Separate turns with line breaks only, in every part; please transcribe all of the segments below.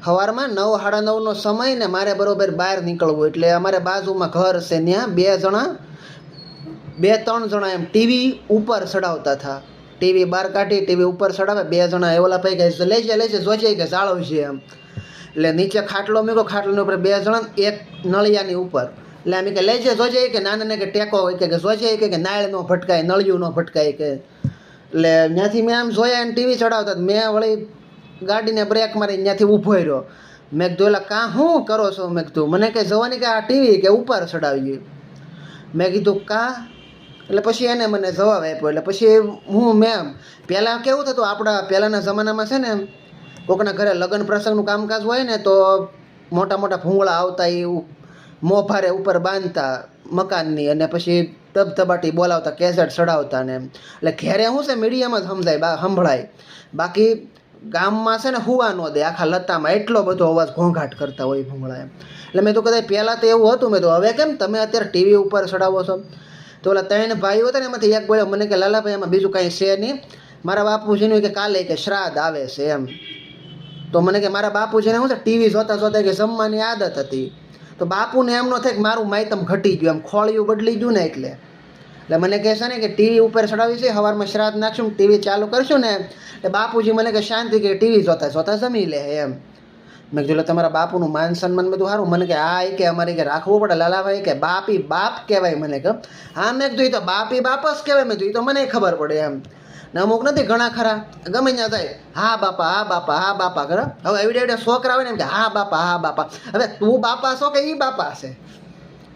સવારમાં 9:30 સમય ને મારે બરોબર બહાર નીકળવું, એટલે અમારે બાજુમાં ઘર છે, ત્યાં 2-3 જણા એમ ટીવી ઉપર ચડાવતા હતા. ટીવી બહાર કાઢી ટીવી ઉપર ચડાવે, 2 જણા એવલા ભાઈ કે લેજે જોજે કે જાળવશે એમ. એટલે નીચે ખાટલો મૂક્યો, ખાટલાની ઉપર 2 જણા, એક નળિયાની ઉપર. એટલે એમ કે લેજે જોજે કે નાનાને કે ટેકો હોય કે જોજે કે નાળ ન ભટકાય, નળિયું ન ભટકાય કે. એટલે ત્યાંથી મેં આમ જોયા એને ટીવી ચડાવતા, મેં વળી ગાડીને બ્રેક મારી ત્યાંથી ઊભો રહ્યો. મેં કીધું એટલે કાં શું કરો છો? મેં કીધું મને કે જવાની કે આ ટીવી કે ઉપર ચડાવીએ. મેં કીધું કાં? એટલે પછી એને મને જવાબ આપ્યો. એટલે પછી મેં પહેલાં કેવું થતું, આપણા પહેલાંના જમાનામાં છે ને કોકના ઘરે લગ્ન પ્રસંગનું કામકાજ હોય ને તો મોટા મોટા ભૂંગળા આવતા, એ મોફારે ઉપર બાંધતા મકાનની, અને પછી ધબધબાટી બોલાવતા, કેસેટ ચડાવતા ને એમ. એટલે ઘેરે શું છે મીડિયામાં જ સંભળાય, બાકી ગામમાં છે ને હુવા ન દે, આખા લતામાં એટલો બધો અવાજ ઘોંઘાટ કરતા હોય ભૂંગળા એમ. એટલે મેં તો કદાચ પહેલાં તો એવું હતું, મેં તો હવે કેમ તમે અત્યારે ટીવી ઉપર ચડાવો છો? તો ઓલા 3 ભાઈઓ હતા ને એમાંથી એક બોલ્યો મને કે લાલાભાઈ એમાં બીજું કાંઈ છે નહીં, મારા બાપુજીનું કે કાલે કે શ્રાદ્ધ આવે છે એમ. તો મને કે મારા બાપુજીને શું છે ટીવી જોતા જોતા કે જમવાની આદત હતી, તો બાપુને એમ ન થાય કે મારું માયતમ ઘટી ગયું, એમ ખોળિયું બદલી ગયું ને એટલે મને કહે છે ને કે ટીવી ઉપર ચડાવી છે, સવારમાં શ્રાદ્ધ નાખશું, ટીવી ચાલુ કરશું ને એટલે બાપુજી મને કે શાંતિ કે ટીવી જોતા જોતા જમી લે એમ. મેં કીધું તમારા બાપુનું માન સન્માન બધું સારું? મને કે હા, કે અમારે કે રાખવું પડે લાલાભાઈ, કે બાપી બાપ કહેવાય. મને કે હા. મેં કીધું એ તો બાપી બાપ જ કહેવાય. મેં કીધું એ તો મને ખબર પડે એમ. ને અમુક નથી ઘણા ખરા ગમે ત્યાં જાય હા બાપા હા બાપા હા બાપા કરે. હવે એવડે છોકરા હોય ને એમ કે હા બાપા હા બાપા. હવે તું બાપા છો કે એ બાપા છે?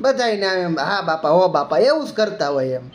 બધાને એમ હા બાપા હો બાપા એવું જ કરતા હોય એમ.